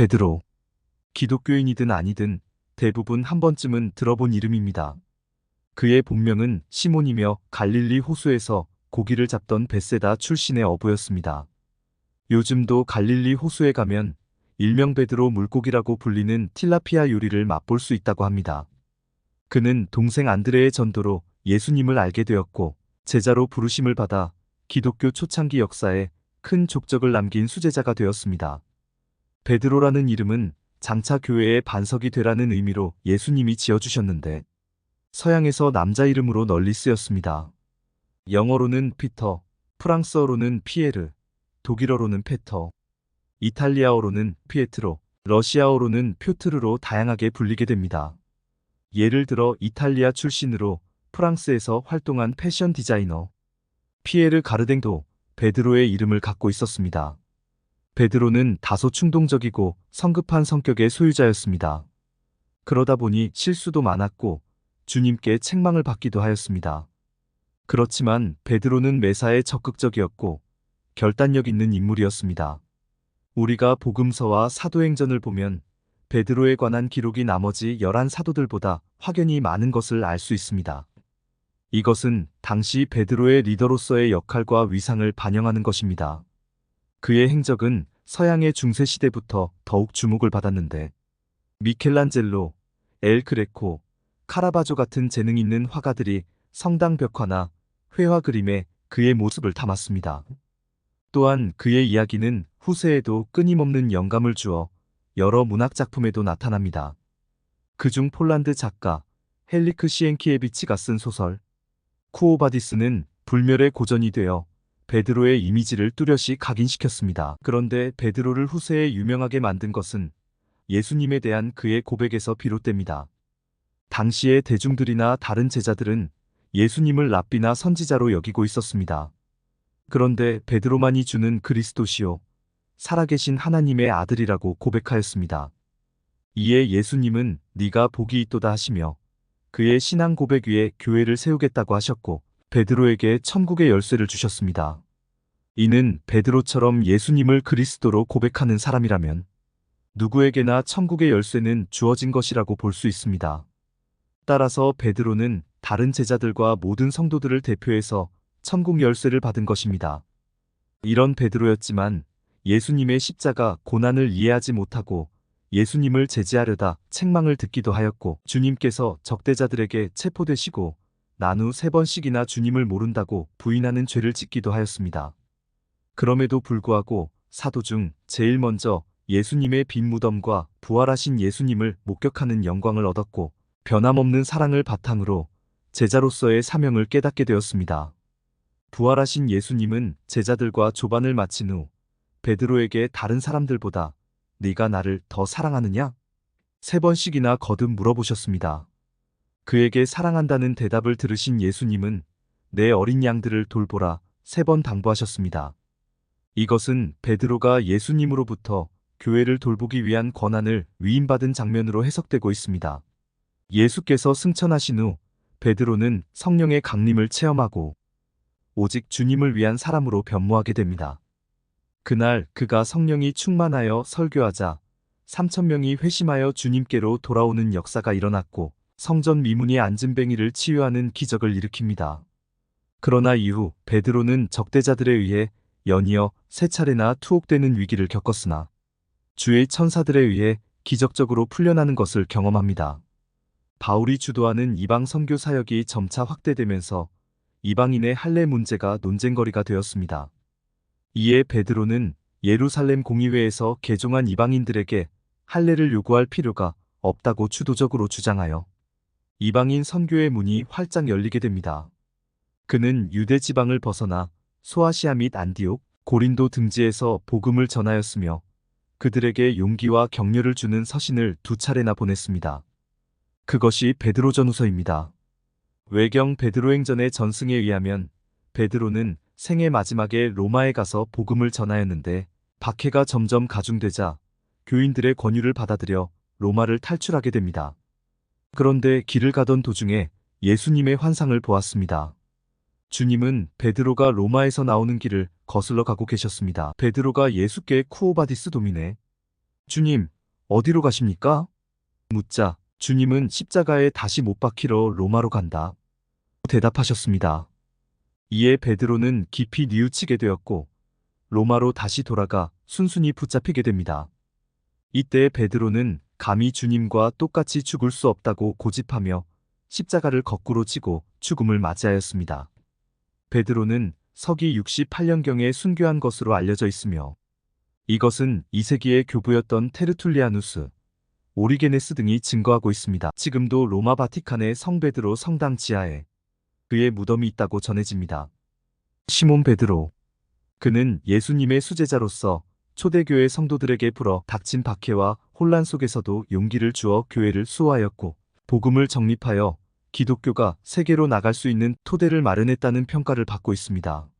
베드로. 기독교인이든 아니든 대부분 한 번쯤은 들어본 이름입니다. 그의 본명은 시몬이며 갈릴리 호수에서 고기를 잡던 벳세다 출신의 어부였습니다. 요즘도 갈릴리 호수에 가면 일명 베드로 물고기라고 불리는 틸라피아 요리를 맛볼 수 있다고 합니다. 그는 동생 안드레의 전도로 예수님을 알게 되었고 제자로 부르심을 받아 기독교 초창기 역사에 큰 족적을 남긴 수제자가 되었습니다. 베드로라는 이름은 장차 교회의 반석이 되라는 의미로 예수님이 지어주셨는데 서양에서 남자 이름으로 널리 쓰였습니다. 영어로는 피터, 프랑스어로는 피에르, 독일어로는 페터, 이탈리아어로는 피에트로, 러시아어로는 뾰트르로 다양하게 불리게 됩니다. 예를 들어 이탈리아 출신으로 프랑스에서 활동한 패션 디자이너 피에르 가르댕도 베드로의 이름을 갖고 있었습니다. 베드로는 다소 충동적이고 성급한 성격의 소유자였습니다. 그러다 보니 실수도 많았고 주님께 책망을 받기도 하였습니다. 그렇지만 베드로는 매사에 적극적이었고 결단력 있는 인물이었습니다. 우리가 복음서와 사도행전을 보면 베드로에 관한 기록이 나머지 11사도들보다 확연히 많은 것을 알 수 있습니다. 이것은 당시 베드로의 리더로서의 역할과 위상을 반영하는 것입니다. 그의 행적은 서양의 중세시대부터 더욱 주목을 받았는데 미켈란젤로, 엘 그레코, 카라바조 같은 재능 있는 화가들이 성당 벽화나 회화 그림에 그의 모습을 담았습니다. 또한 그의 이야기는 후세에도 끊임없는 영감을 주어 여러 문학작품에도 나타납니다. 그중 폴란드 작가 헬리크 시엔키에비치가 쓴 소설 쿠오바디스는 불멸의 고전이 되어 베드로의 이미지를 뚜렷이 각인시켰습니다. 그런데 베드로를 후세에 유명하게 만든 것은 예수님에 대한 그의 고백에서 비롯됩니다. 당시의 대중들이나 다른 제자들은 예수님을 랍비나 선지자로 여기고 있었습니다. 그런데 베드로만이 주는 그리스도시요 살아계신 하나님의 아들이라고 고백하였습니다. 이에 예수님은 네가 복이 있도다 하시며 그의 신앙 고백 위에 교회를 세우겠다고 하셨고 베드로에게 천국의 열쇠를 주셨습니다. 이는 베드로처럼 예수님을 그리스도로 고백하는 사람이라면 누구에게나 천국의 열쇠는 주어진 것이라고 볼 수 있습니다. 따라서 베드로는 다른 제자들과 모든 성도들을 대표해서 천국 열쇠를 받은 것입니다. 이런 베드로였지만 예수님의 십자가 고난을 이해하지 못하고 예수님을 제지하려다 책망을 듣기도 하였고 주님께서 적대자들에게 체포되시고 난 후 3번씩이나 주님을 모른다고 부인하는 죄를 짓기도 하였습니다. 그럼에도 불구하고 사도 중 제일 먼저 예수님의 빈 무덤과 부활하신 예수님을 목격하는 영광을 얻었고 변함없는 사랑을 바탕으로 제자로서의 사명을 깨닫게 되었습니다. 부활하신 예수님은 제자들과 조반을 마친 후 베드로에게 다른 사람들보다 네가 나를 더 사랑하느냐? 3번씩이나 거듭 물어보셨습니다. 그에게 사랑한다는 대답을 들으신 예수님은 내 어린 양들을 돌보라 3번 당부하셨습니다. 이것은 베드로가 예수님으로부터 교회를 돌보기 위한 권한을 위임받은 장면으로 해석되고 있습니다. 예수께서 승천하신 후 베드로는 성령의 강림을 체험하고 오직 주님을 위한 사람으로 변모하게 됩니다. 그날 그가 성령이 충만하여 설교하자 3,000명이 회심하여 주님께로 돌아오는 역사가 일어났고 성전 미문이 앉은뱅이를 치유하는 기적을 일으킵니다. 그러나 이후 베드로는 적대자들에 의해 연이어 3차례나 투옥되는 위기를 겪었으나 주의 천사들에 의해 기적적으로 풀려나는 것을 경험합니다. 바울이 주도하는 이방 선교 사역이 점차 확대되면서 이방인의 할례 문제가 논쟁거리가 되었습니다. 이에 베드로는 예루살렘 공의회에서 개종한 이방인들에게 할례를 요구할 필요가 없다고 주도적으로 주장하여 이방인 선교의 문이 활짝 열리게 됩니다. 그는 유대 지방을 벗어나 소아시아 및 안디옥, 고린도 등지에서 복음을 전하였으며 그들에게 용기와 격려를 주는 서신을 2차례나 보냈습니다. 그것이 베드로전후서입니다. 외경 베드로행전의 전승에 의하면 베드로는 생애 마지막에 로마에 가서 복음을 전하였는데 박해가 점점 가중되자 교인들의 권유를 받아들여 로마를 탈출하게 됩니다. 그런데 길을 가던 도중에 예수님의 환상을 보았습니다. 주님은 베드로가 로마에서 나오는 길을 거슬러 가고 계셨습니다. 베드로가 예수께 쿠오바디스 도미네 주님, 어디로 가십니까? 묻자 주님은 십자가에 다시 못 박히러 로마로 간다. 대답하셨습니다. 이에 베드로는 깊이 뉘우치게 되었고 로마로 다시 돌아가 순순히 붙잡히게 됩니다. 이때 베드로는 감히 주님과 똑같이 죽을 수 없다고 고집하며 십자가를 거꾸로 지고 죽음을 맞이하였습니다. 베드로는 서기 68년경에 순교한 것으로 알려져 있으며 이것은 2세기의 교부였던 테르툴리아누스, 오리게네스 등이 증거하고 있습니다. 지금도 로마 바티칸의 성 베드로 성당 지하에 그의 무덤이 있다고 전해집니다. 시몬 베드로. 그는 예수님의 수제자로서 초대교회 성도들에게 불어 닥친 박해와 혼란 속에서도 용기를 주어 교회를 수호하였고 복음을 정립하여 기독교가 세계로 나갈 수 있는 토대를 마련했다는 평가를 받고 있습니다.